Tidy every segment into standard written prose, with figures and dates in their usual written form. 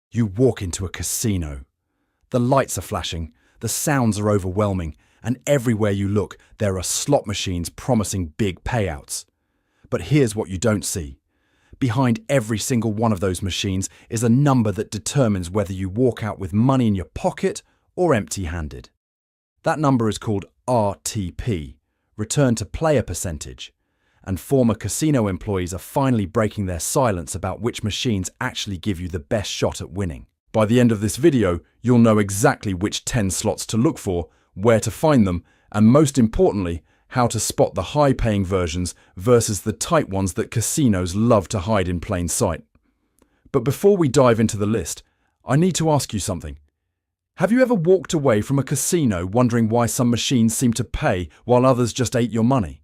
You walk into a casino. The lights are flashing, the sounds are overwhelming, and everywhere you look, there are slot machines promising big payouts. But here's what you don't see. Behind every single one of those machines is a number that determines whether you walk out with money in your pocket or empty-handed. That number is called RTP, Return to Player Percentage, and former casino employees are finally breaking their silence about which machines actually give you the best shot at winning. By the end of this video, you'll know exactly which 10 slots to look for, where to find them, and most importantly, how to spot the high-paying versions versus the tight ones that casinos love to hide in plain sight. But before we dive into the list, I need to ask you something. Have you ever walked away from a casino wondering why some machines seem to pay while others just ate your money?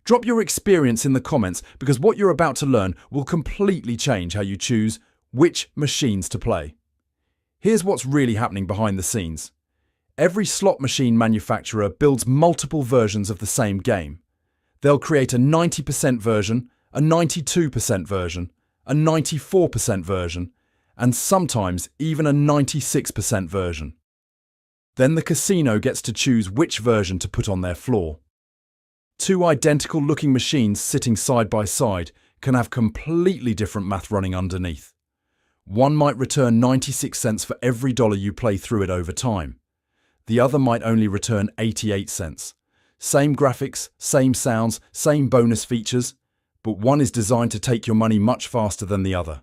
Drop your experience in the comments because what you're about to learn will completely change how you choose which machines to play. Here's what's really happening behind the scenes. Every slot machine manufacturer builds multiple versions of the same game. They'll create a 90% version, a 92% version, a 94% version, and sometimes even a 96% version. Then the casino gets to choose which version to put on their floor. Two identical looking machines sitting side by side can have completely different math running underneath. One might return 96 cents for every dollar you play through it over time. The other might only return 88 cents. Same graphics, same sounds, same bonus features, but one is designed to take your money much faster than the other.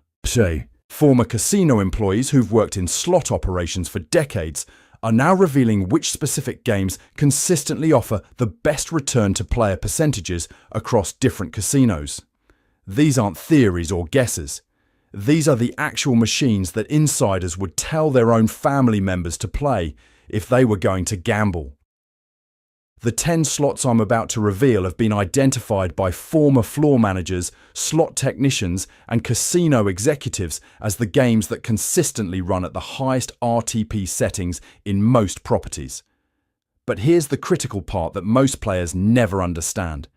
Former casino employees who've worked in slot operations for decades are now revealing which specific games consistently offer the best return to player percentages across different casinos. These aren't theories or guesses. These are the actual machines that insiders would tell their own family members to play if they were going to gamble. The 10 slots I'm about to reveal have been identified by former floor managers, slot technicians, and casino executives as the games that consistently run at the highest RTP settings in most properties. But here's the critical part that most players never understand.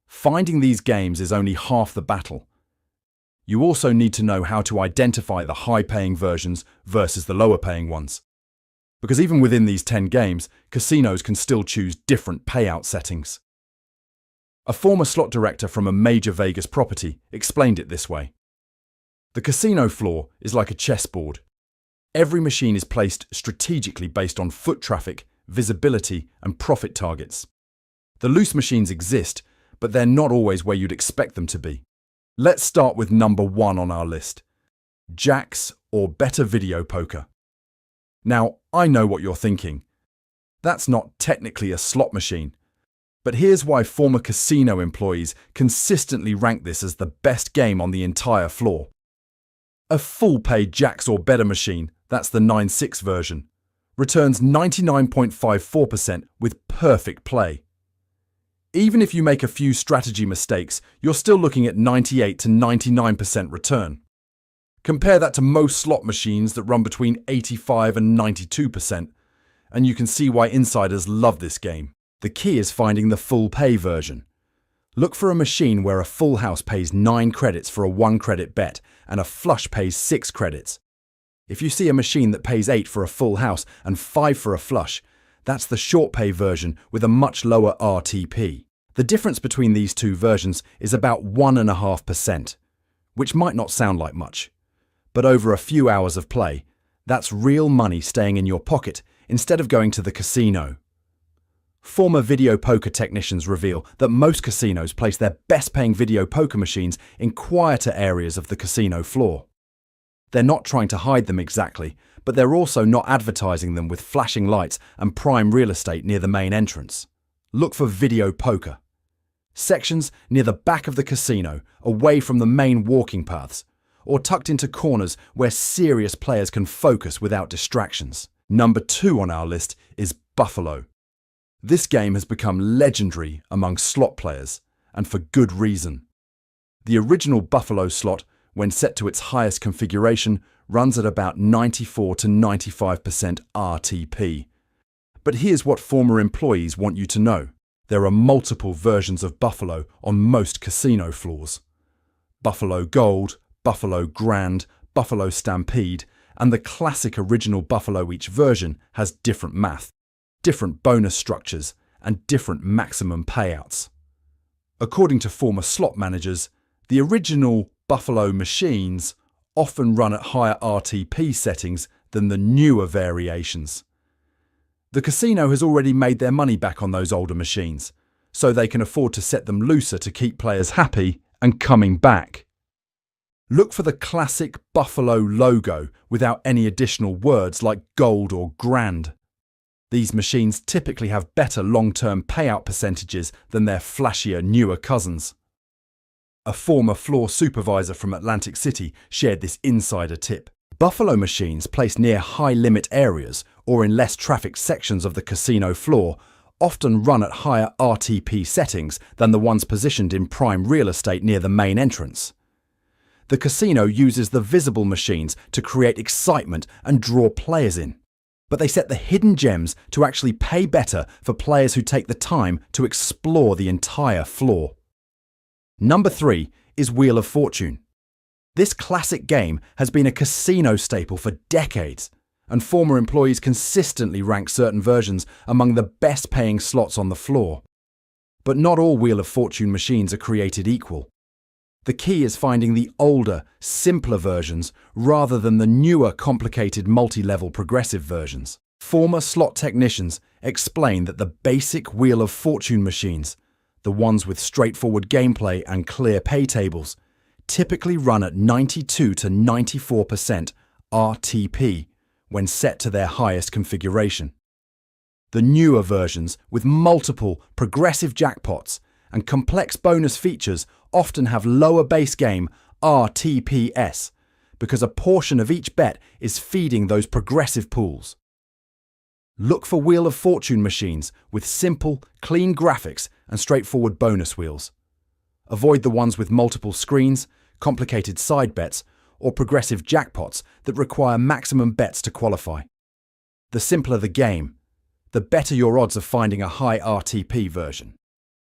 Finding these games is only half the battle. You also need to know how to identify the high-paying versions versus the lower-paying ones. Because even within these 10 games, casinos can still choose different payout settings. A former slot director from a major Vegas property explained it this way. The casino floor is like a chessboard. Every machine is placed strategically based on foot traffic, visibility, and profit targets. The loose machines exist, but they're not always where you'd expect them to be. Let's start with number 1 on our list. Jacks or better video poker. Now, I know what you're thinking. That's not technically a slot machine. But here's why former casino employees consistently rank this as the best game on the entire floor. A full-pay jacks or better machine, that's the 9.6 version, returns 99.54% with perfect play. Even if you make a few strategy mistakes, you're still looking at 98 to 99% return. Compare that to most slot machines that run between 85 and 92%, and you can see why insiders love this game. The key is finding the full pay version. Look for a machine where a full house pays 9 credits for a 1 credit bet and a flush pays 6 credits. If you see a machine that pays 8 for a full house and 5 for a flush, that's the short pay version with a much lower RTP. The difference between these two versions is about 1.5%, which might not sound like much. But over a few hours of play, that's real money staying in your pocket instead of going to the casino. Former video poker technicians reveal that most casinos place their best-paying video poker machines in quieter areas of the casino floor. They're not trying to hide them exactly, but they're also not advertising them with flashing lights and prime real estate near the main entrance. Look for video poker. Sections near the back of the casino, away from the main walking paths, or tucked into corners where serious players can focus without distractions. Number 2 on our list is Buffalo. This game has become legendary among slot players, and for good reason. The original Buffalo slot, when set to its highest configuration, runs at about 94 to 95% RTP. But here's what former employees want you to know. There are multiple versions of Buffalo on most casino floors. Buffalo Gold, Buffalo Grand, Buffalo Stampede, and the classic original Buffalo. Each version has different math, different bonus structures, and different maximum payouts. According to former slot managers, the original Buffalo machines often run at higher RTP settings than the newer variations. The casino has already made their money back on those older machines, so they can afford to set them looser to keep players happy and coming back. Look for the classic Buffalo logo without any additional words like gold or grand. These machines typically have better long-term payout percentages than their flashier, newer cousins. A former floor supervisor from Atlantic City shared this insider tip. Buffalo machines placed near high-limit areas or in less trafficked sections of the casino floor often run at higher RTP settings than the ones positioned in prime real estate near the main entrance. The casino uses the visible machines to create excitement and draw players in, but they set the hidden gems to actually pay better for players who take the time to explore the entire floor. Number 3 is Wheel of Fortune. This classic game has been a casino staple for decades, and former employees consistently rank certain versions among the best-paying slots on the floor. But not all Wheel of Fortune machines are created equal. The key is finding the older, simpler versions rather than the newer, complicated multi-level progressive versions. Former slot technicians explain that the basic Wheel of Fortune machines, the ones with straightforward gameplay and clear pay tables, typically run at 92 to 94% RTP when set to their highest configuration. The newer versions, with multiple progressive jackpots and complex bonus features, often have lower base game RTPS because a portion of each bet is feeding those progressive pools. Look for Wheel of Fortune machines with simple, clean graphics and straightforward bonus wheels. Avoid the ones with multiple screens, complicated side bets, or progressive jackpots that require maximum bets to qualify. The simpler the game, the better your odds of finding a high RTP version.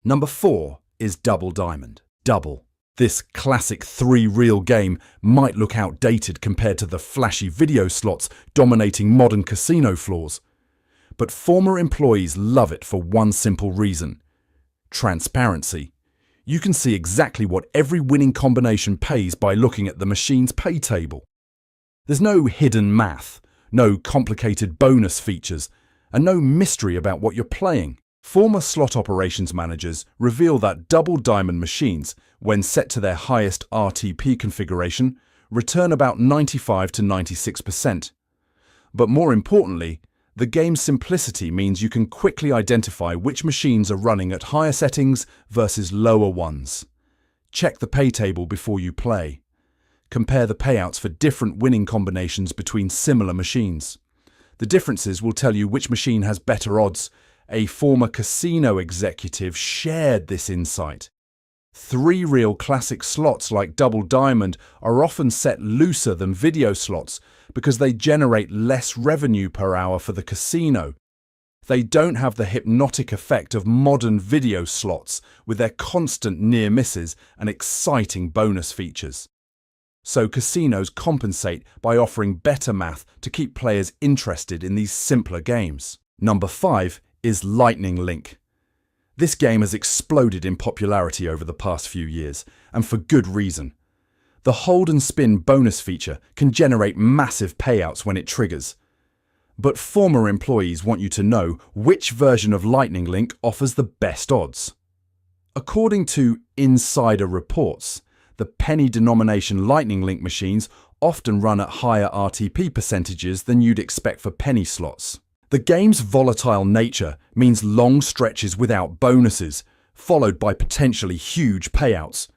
Number 4 is Double Diamond. Double. This classic 3-reel game might look outdated compared to the flashy video slots dominating modern casino floors. But former employees love it for one simple reason: transparency. You can see exactly what every winning combination pays by looking at the machine's pay table. There's no hidden math, no complicated bonus features, and no mystery about what you're playing. Former slot operations managers reveal that Double Diamond machines, when set to their highest RTP configuration, return about 95 to 96%. But more importantly, the game's simplicity means you can quickly identify which machines are running at higher settings versus lower ones. Check the pay table before you play. Compare the payouts for different winning combinations between similar machines. The differences will tell you which machine has better odds. A former casino executive shared this insight. 3-reel classic slots like Double Diamond are often set looser than video slots because they generate less revenue per hour for the casino. They don't have the hypnotic effect of modern video slots with their constant near misses and exciting bonus features. So casinos compensate by offering better math to keep players interested in these simpler games. Number 5 is Lightning Link. This game has exploded in popularity over the past few years, and for good reason. The hold and spin bonus feature can generate massive payouts when it triggers. But former employees want you to know which version of Lightning Link offers the best odds. According to insider reports, the penny denomination Lightning Link machines often run at higher RTP percentages than you'd expect for penny slots. The game's volatile nature means long stretches without bonuses, followed by potentially huge payouts.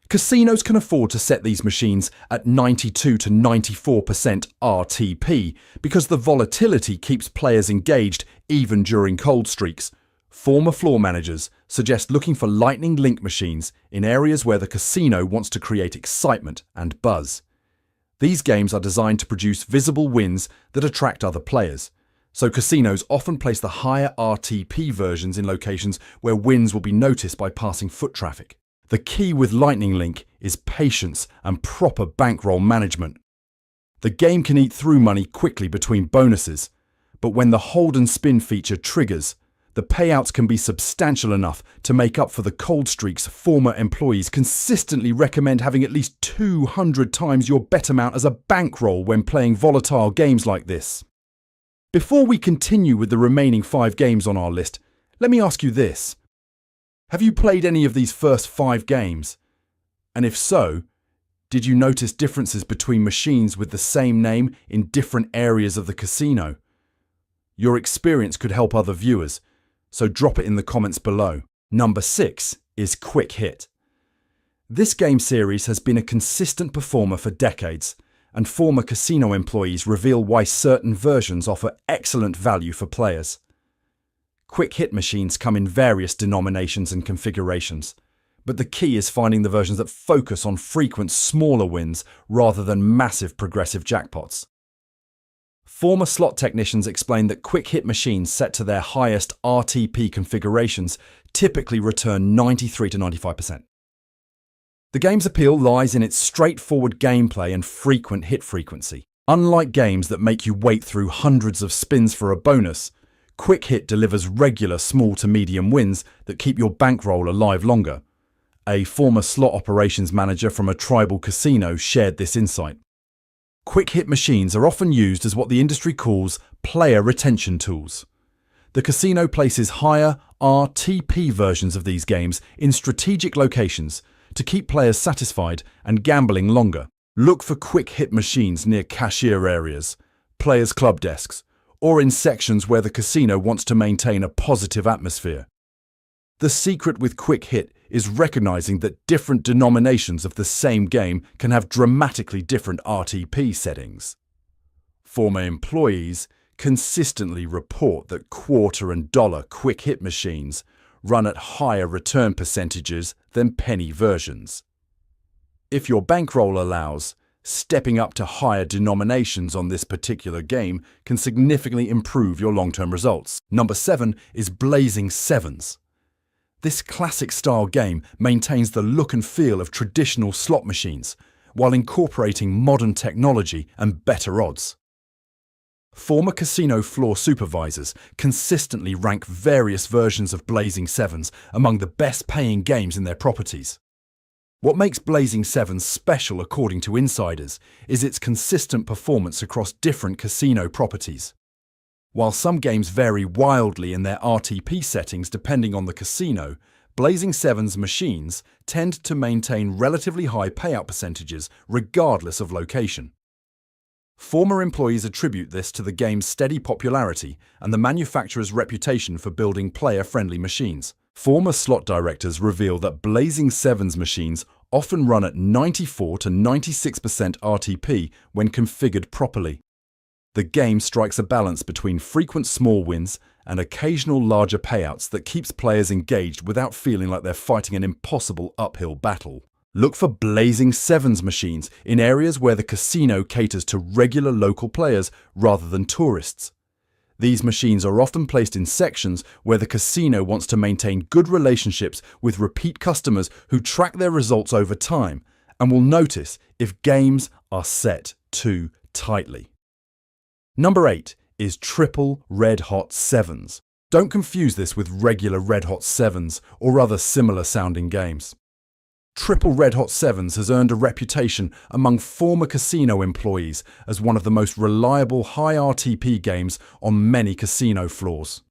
Casinos can afford to set these machines at 92 to 94% RTP because the volatility keeps players engaged even during cold streaks. Former floor managers suggest looking for Lightning Link machines in areas where the casino wants to create excitement and buzz. These games are designed to produce visible wins that attract other players. So casinos often place the higher RTP versions in locations where wins will be noticed by passing foot traffic. The key with Lightning Link is patience and proper bankroll management. The game can eat through money quickly between bonuses, but when the hold and spin feature triggers, the payouts can be substantial enough to make up for the cold streaks. Former employees consistently recommend having at least 200 times your bet amount as a bankroll when playing volatile games like this. Before we continue with the remaining 5 games on our list, let me ask you this. Have you played any of these first 5 games? And if so, did you notice differences between machines with the same name in different areas of the casino? Your experience could help other viewers, so drop it in the comments below. Number 6 is Quick Hit. This game series has been a consistent performer for decades, and former casino employees reveal why certain versions offer excellent value for players. Quick Hit machines come in various denominations and configurations, but the key is finding the versions that focus on frequent smaller wins rather than massive progressive jackpots. Former slot technicians explain that quick hit machines set to their highest RTP configurations typically return 93 to 95%. The game's appeal lies in its straightforward gameplay and frequent hit frequency. Unlike games that make you wait through hundreds of spins for a bonus, Quick Hit delivers regular small to medium wins that keep your bankroll alive longer. A former slot operations manager from a tribal casino shared this insight. Quick hit machines are often used as what the industry calls player retention tools. The casino places higher RTP versions of these games in strategic locations to keep players satisfied and gambling longer. Look for quick hit machines near cashier areas, players' club desks, or in sections where the casino wants to maintain a positive atmosphere. The secret with Quick Hit is recognizing that different denominations of the same game can have dramatically different RTP settings. Former employees consistently report that quarter and dollar quick hit machines run at higher return percentages than penny versions. If your bankroll allows, stepping up to higher denominations on this particular game can significantly improve your long-term results. Number 7 is Blazing Sevens. This classic-style game maintains the look and feel of traditional slot machines, while incorporating modern technology and better odds. Former casino floor supervisors consistently rank various versions of Blazing Sevens among the best-paying games in their properties. What makes Blazing Sevens special, according to insiders, is its consistent performance across different casino properties. While some games vary wildly in their RTP settings depending on the casino, Blazing Sevens machines tend to maintain relatively high payout percentages regardless of location. Former employees attribute this to the game's steady popularity and the manufacturer's reputation for building player-friendly machines. Former slot directors reveal that Blazing Sevens machines often run at 94 to 96% RTP when configured properly. The game strikes a balance between frequent small wins and occasional larger payouts that keeps players engaged without feeling like they're fighting an impossible uphill battle. Look for Blazing Sevens machines in areas where the casino caters to regular local players rather than tourists. These machines are often placed in sections where the casino wants to maintain good relationships with repeat customers who track their results over time and will notice if games are set too tightly. Number 8 is Triple Red Hot Sevens. Don't confuse this with regular Red Hot Sevens or other similar sounding games. Triple Red Hot Sevens has earned a reputation among former casino employees as one of the most reliable high RTP games on many casino floors.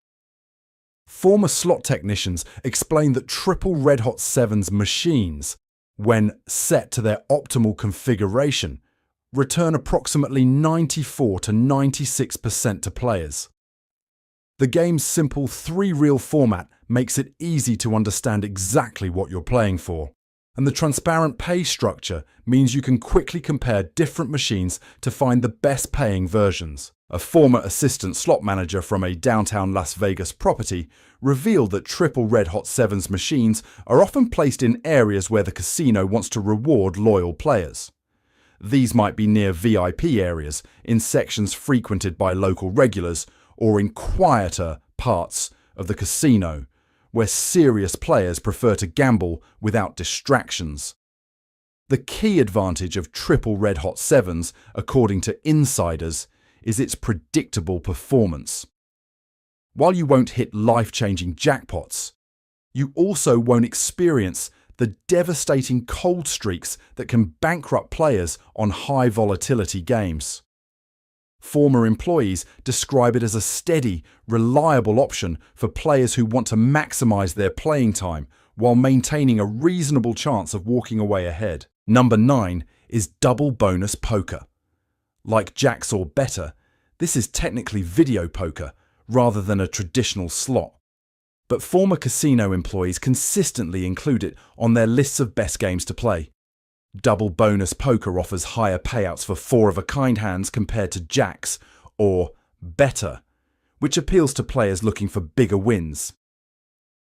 Former slot technicians explain that Triple Red Hot Sevens machines, when set to their optimal configuration, return approximately 94 to 96% to players. The game's simple 3-reel format makes it easy to understand exactly what you're playing for, and the transparent pay structure means you can quickly compare different machines to find the best paying versions. A former assistant slot manager from a downtown Las Vegas property revealed that Triple Red Hot Sevens machines are often placed in areas where the casino wants to reward loyal players. These might be near VIP areas, in sections frequented by local regulars, or in quieter parts of the casino, where serious players prefer to gamble without distractions. The key advantage of triple red hot sevens, according to insiders, is its predictable performance. While you won't hit life-changing jackpots, you also won't experience the devastating cold streaks that can bankrupt players on high volatility games. Former employees describe it as a steady, reliable option for players who want to maximize their playing time while maintaining a reasonable chance of walking away ahead. Number 9 is double bonus poker. Like jacks or better, this is technically video poker rather than a traditional slot. But former casino employees consistently include it on their lists of best games to play. Double bonus poker offers higher payouts for four-of-a-kind hands compared to jacks, or better, which appeals to players looking for bigger wins.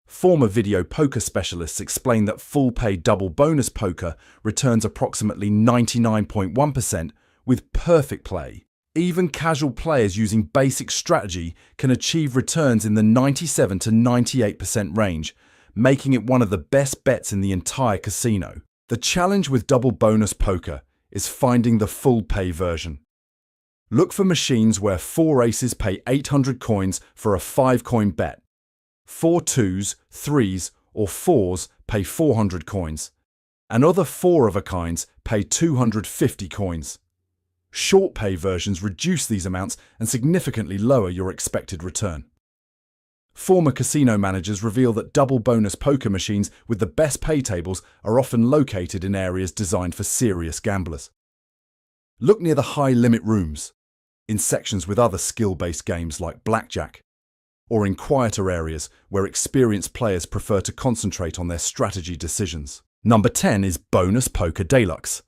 Former video poker specialists explain that full-pay double bonus poker returns approximately 99.1% with perfect play. Even casual players using basic strategy can achieve returns in the 97 to 98% range, making it one of the best bets in the entire casino. The challenge with double bonus poker is finding the full-pay version. Look for machines where 4 aces pay 800 coins for a 5-coin bet. 4 twos, 3s, or 4s pay 400 coins, and other four-of-a-kinds pay 250 coins. Short pay versions reduce these amounts and significantly lower your expected return. Former casino managers reveal that double bonus poker machines with the best pay tables are often located in areas designed for serious gamblers. Look near the high-limit rooms, in sections with other skill-based games like blackjack, or in quieter areas where experienced players prefer to concentrate on their strategy decisions. Number 10 is Bonus Poker Deluxe.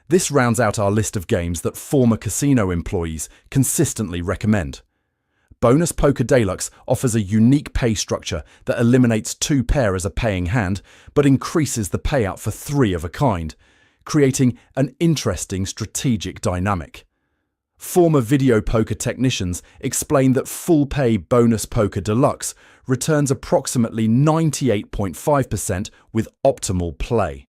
This rounds out our list of games that former casino employees consistently recommend. Bonus Poker Deluxe offers a unique pay structure that eliminates 2 pair as a paying hand, but increases the payout for 3 of a kind, creating an interesting strategic dynamic. Former video poker technicians explain that full-pay Bonus Poker Deluxe returns approximately 98.5% with optimal play.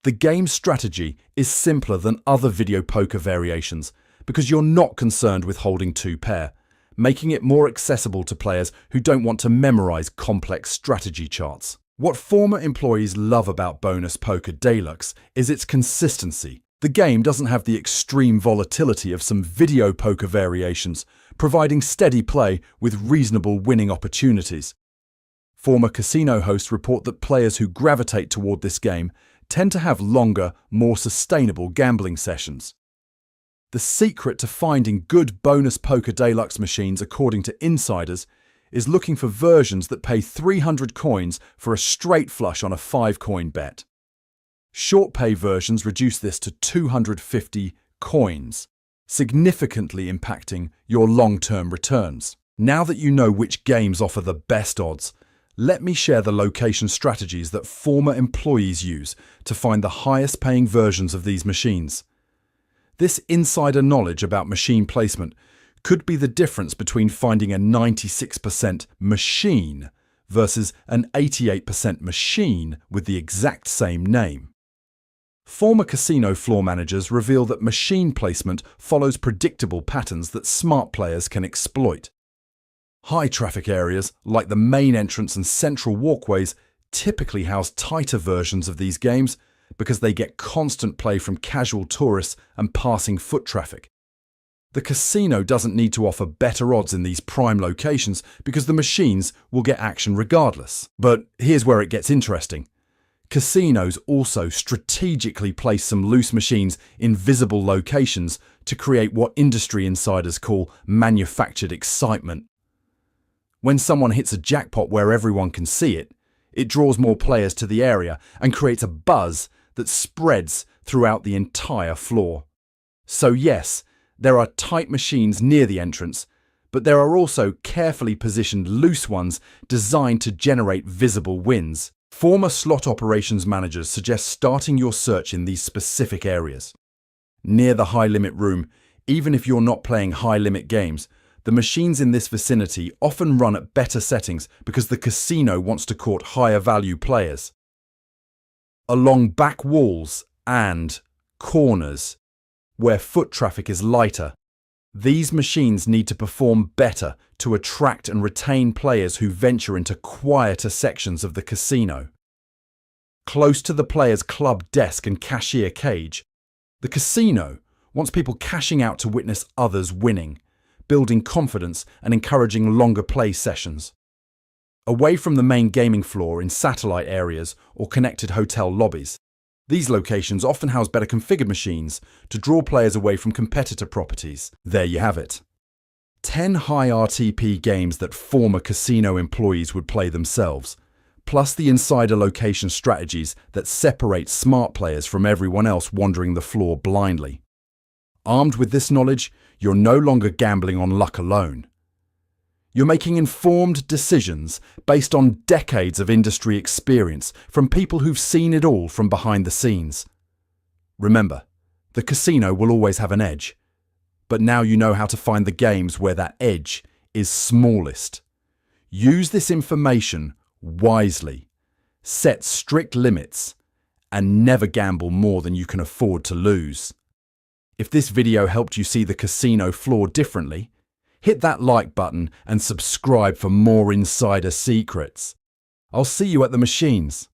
The game's strategy is simpler than other video poker variations because you're not concerned with holding 2 pair, making it more accessible to players who don't want to memorize complex strategy charts. What former employees love about Bonus Poker Deluxe is its consistency. The game doesn't have the extreme volatility of some video poker variations, providing steady play with reasonable winning opportunities. Former casino hosts report that players who gravitate toward this game tend to have longer, more sustainable gambling sessions. The secret to finding good Bonus Poker Deluxe machines, according to insiders, is looking for versions that pay 300 coins for a straight flush on a 5-coin bet. Short pay versions reduce this to 250 coins, significantly impacting your long-term returns. Now that you know which games offer the best odds, let me share the location strategies that former employees use to find the highest paying versions of these machines. This insider knowledge about machine placement could be the difference between finding a 96% machine versus an 88% machine with the exact same name. Former casino floor managers reveal that machine placement follows predictable patterns that smart players can exploit. High traffic areas, like the main entrance and central walkways, typically house tighter versions of these games because they get constant play from casual tourists and passing foot traffic. The casino doesn't need to offer better odds in these prime locations because the machines will get action regardless. But here's where it gets interesting. Casinos also strategically place some loose machines in visible locations to create what industry insiders call manufactured excitement. When someone hits a jackpot where everyone can see it, it draws more players to the area and creates a buzz that spreads throughout the entire floor. So yes, there are tight machines near the entrance, but there are also carefully positioned loose ones designed to generate visible wins. Former slot operations managers suggest starting your search in these specific areas. Near the high-limit room, even if you're not playing high-limit games, the machines in this vicinity often run at better settings because the casino wants to court higher value players. Along back walls and corners, where foot traffic is lighter. These machines need to perform better to attract and retain players who venture into quieter sections of the casino. Close to the player's club desk and cashier cage, the casino wants people cashing out to witness others winning, building confidence and encouraging longer play sessions. Away from the main gaming floor in satellite areas or connected hotel lobbies, these locations often house better configured machines to draw players away from competitor properties. There you have it. 10 high RTP games that former casino employees would play themselves, plus the insider location strategies that separate smart players from everyone else wandering the floor blindly. Armed with this knowledge, you're no longer gambling on luck alone. You're making informed decisions based on decades of industry experience from people who've seen it all from behind the scenes. Remember, the casino will always have an edge, but now you know how to find the games where that edge is smallest. Use this information wisely, set strict limits, and never gamble more than you can afford to lose. If this video helped you see the casino floor differently, hit that like button and subscribe for more insider secrets. I'll see you at the machines.